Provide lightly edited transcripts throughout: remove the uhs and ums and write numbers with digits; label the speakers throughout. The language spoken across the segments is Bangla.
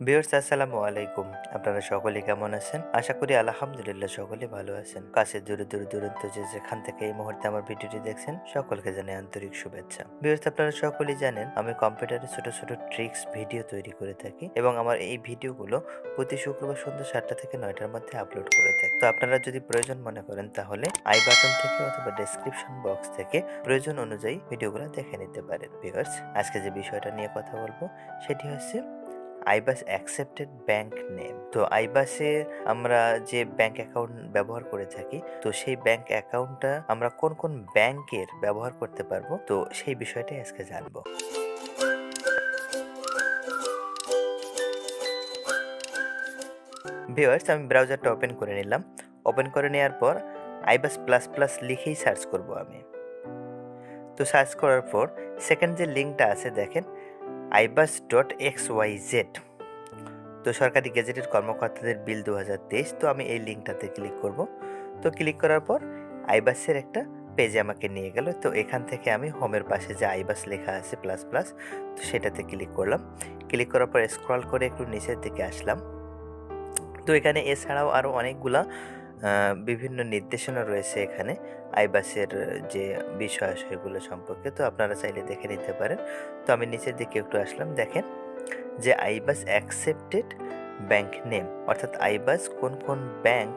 Speaker 1: ভিউয়ার্স আসসালামু আলাইকুম। আপনারা সকলে কেমন আছেন? আশা করি আলহামদুলিল্লাহ সকলে ভালো আছেন। কাছে দূরে দূরান্ত যে যেখান থেকে এই মুহূর্তে আমার ভিডিওটি দেখছেন সকলকে জানাই আন্তরিক শুভেচ্ছা। ভিউয়ার্স আপনারা সকলেই জানেন আমি কম্পিউটারে ছোট ছোট ট্রিক্স ভিডিও তৈরি করে থাকি এবং আমার এই ভিডিওগুলো প্রতি শুক্রবার সন্ধ্যা 7টা থেকে 9টার মধ্যে আপলোড করে থাকি। তো আপনারা যদি প্রয়োজন মনে করেন তাহলে আই বাটন থেকে অথবা ডেসক্রিপশন বক্স থেকে প্রয়োজন অনুযায়ী ভিডিওগুলো দেখে নিতে পারেন। ভিউয়ার্স আজকে যে বিষয়টা নিয়ে কথা বলবো সেটি হচ্ছে আইবাস অ্যাকসেপ্টেড ব্যাংক নেম। তো আইবাসে আমরা যে ব্যাংক অ্যাকাউন্ট ব্যবহার করে থাকি, তো সেই ব্যাংক অ্যাকাউন্টটা আমরা কোন কোন ব্যাংকের ব্যবহার করতে পারবো, তো সেই বিষয়টাই আজকে জানবো। ভিউয়ার্স আমি ব্রাউজারটা ওপেন করে নিলাম। ওপেন করে নেওয়ার পর আইবাস প্লাস প্লাস লিখেই সার্চ করব আমি। তো সার্চ করার পর সেকেন্ড যে লিঙ্কটা আছে দেখেন ibas.xyz, তো সরকারি গেজেটের কর্মকর্তাদের বিল 2023। তো আমি এই লিঙ্কটাতে ক্লিক করব। তো ক্লিক করার পর আইবাসের একটা পেজে আমাকে নিয়ে গেল। তো এখান থেকে আমি হোমের পাশে যে আইবাস লেখা আছে প্লাস প্লাস, তো সেটাতে ক্লিক করলাম। ক্লিক করার পর স্ক্রল করে একটু নিচের দিকে আসলাম। তো এখানে এছাড়াও আরও অনেকগুলা বিভিন্ন নির্দেশনা রয়েছে এখানে আইবাসের যে বিষয় সেগুলো সম্পর্কে, তো আপনারা চাইলে দেখে নিতে পারেন। তো আমি নিচের দিকে একটু আসলাম, দেখেন যে আইবাস অ্যাকসেপ্টেড ব্যাংক নেম, অর্থাৎ আইবাস কোন কোন ব্যাংক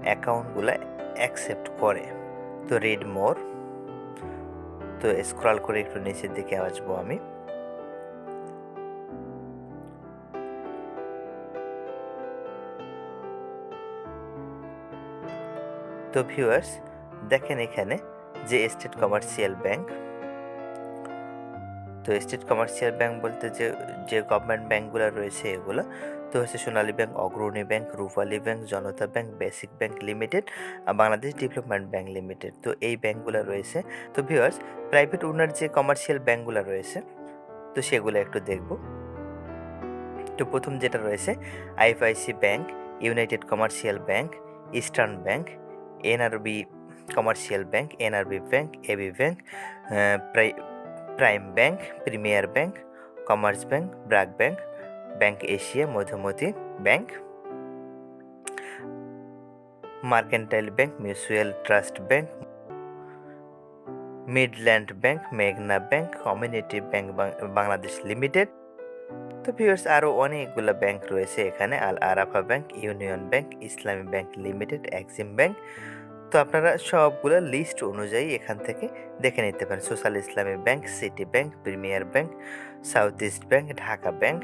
Speaker 1: অ্যাকাউন্টগুলো অ্যাকসেপ্ট করে। তো রিড মোর, তো স্ক্রল করে একটু নিচের দিকে আসবো আমি। তো ভিউয়ার্স দেখেন এখানে যে স্টেট কমার্শিয়াল ব্যাংক, তো স্টেট কমার্শিয়াল ব্যাংক বলতে যে যে গভর্নমেন্ট ব্যাংকগুলো রয়েছে এগুলো তো হচ্ছে Sonali bank, Agrani bank, Rupali bank, Janata bank, basic bank limited, Bangladesh development bank limited. তো এই ব্যাংকগুলো রয়েছে। তো ভিউয়ার্স প্রাইভেট ওনার যে কমার্শিয়াল ব্যাংকগুলো রয়েছে তো সেগুলো একটু দেখব। তো প্রথম যেটা রয়েছে IFIC bank, united commercial bank, eastern bank, NRB commercial bank, NRB bank, AB bank, prime bank, premier bank, commerce bank, BRAC bank, bank Asia, Madhumati bank, mercantile bank, mutual trust bank, midland bank, মেঘনা bank, community bank Bangladesh limited. তো ভিউয়ার্স আরও অনেকগুলো ব্যাংক রয়েছে এখানে, Al Arafah bank, union bank, Islami bank limited, EXIM bank. তো আপনারা সবগুলো লিস্ট অনুযায়ী এখান থেকে দেখে নিতে পারেন। Social Islami bank, city bank, premier bank, south east bank, Dhaka bank,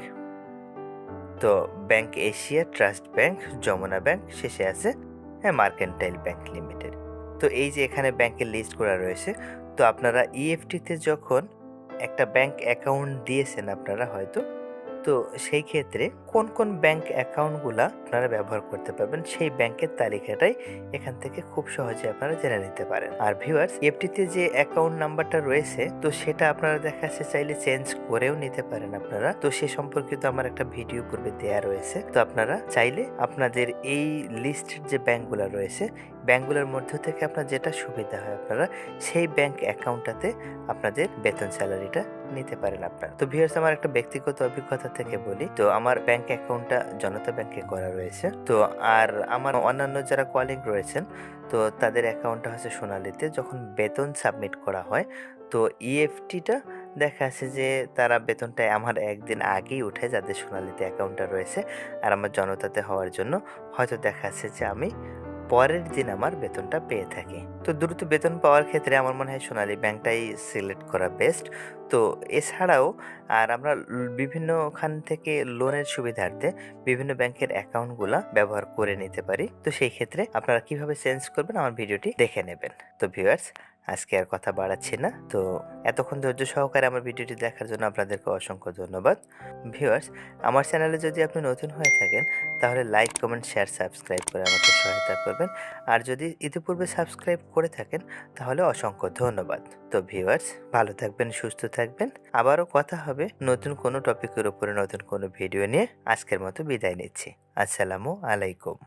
Speaker 1: তো bank Asia, trust bank, Jamuna bank, শেষে আছে মার্কেন্টাইল ব্যাংক লিমিটেড। তো এই যে এখানে ব্যাংকের লিস্ট করা রয়েছে, তো আপনারা ইএফটিতে যখন একটা ব্যাংক অ্যাকাউন্ট দিয়েছেন আপনারা হয়তো, তো সেই ক্ষেত্রে কোন কোন ব্যাংক অ্যাকাউন্টগুলো আপনারা ব্যবহার করতে পারবেন সেই ব্যাংকের তালিকাটাই এখান থেকে খুব সহজে আপনারা জেনে নিতে পারেন। আর ভিউয়ার্স এফটিতে যে অ্যাকাউন্ট নাম্বারটা রয়েছে তো সেটা আপনারা দেখা যাচ্ছে চাইলে চেঞ্জ করেও নিতে পারেন আপনারা। তো সে সম্পর্কিত আমার একটা ভিডিও পূর্বে দেয়া রয়েছে, তো আপনারা চাইলে আপনাদের এই লিস্টের যে ব্যাংকগুলো রয়েছে ব্যাংকগুলোর মধ্য থেকে আপনার যেটা সুবিধা হয় আপনারা সেই ব্যাংক অ্যাকাউন্টটাতে আপনাদের বেতন স্যালারিটা নিতে পারেন আপনারা। তো ভিউয়ার্স আমার একটা ব্যক্তিগত অভিজ্ঞতা থেকে বলি, তো আমার ব্যাংক অ্যাকাউন্টটা জনতা ব্যাংকে করা রয়েছে। তো আর আমার অন্যান্য যারা কলিগ রয়েছেন তো তাদের অ্যাকাউন্টটা হচ্ছে সোনালীতে। যখন বেতন সাবমিট করা হয় তো ইএফটিটা দেখা যাচ্ছে যে তারা বেতনটা আমার একদিন আগেই উঠে, যাদের সোনালীতে অ্যাকাউন্টটা রয়েছে। আর আমার জনতাতে হওয়ার জন্য হয়তো দেখা যাচ্ছে যে আমি পরের দিন আমার বেতনটা পেয়ে থাকি। তো দ্রুত বেতন পাওয়ার ক্ষেত্রে আমার মনে হয় সোনালী ব্যাংকটাই সিলেক্ট করা বেস্ট। তো এছাড়াও আর আমরা বিভিন্নখান থেকে লোনের সুবিধার্থে বিভিন্ন ব্যাংকের অ্যাকাউন্টগুলো ব্যবহার করে নিতে পারি। তো সেই ক্ষেত্রে আপনারা কিভাবে চেঞ্জ করবেন আমার ভিডিওটি দেখে নেবেন। তো ভিউয়ার্স আজকে আর কথা বাড়াচ্ছি না, তো এতক্ষণ ধৈর্য সহকারে আমার ভিডিওটি দেখার জন্য আপনাদেরকে অসংখ্য ধন্যবাদ। ভিউয়ার্স আমার চ্যানেলে যদি আপনি নতুন হয়ে থাকেন তাহলে লাইক, কমেন্ট, শেয়ার, সাবস্ক্রাইব করে আমাকে সহায়তা করবেন। আর যদি ইতিপূর্বে সাবস্ক্রাইব করে থাকেন তাহলে অসংখ্য ধন্যবাদ। তো ভিউয়ার্স ভালো থাকবেন, সুস্থ থাকবেন। আবারও কথা হবে নতুন কোনো টপিকের উপরে, নতুন কোনো ভিডিও নিয়ে। আজকের মতো বিদায় নিচ্ছি। আসসালামু আলাইকুম।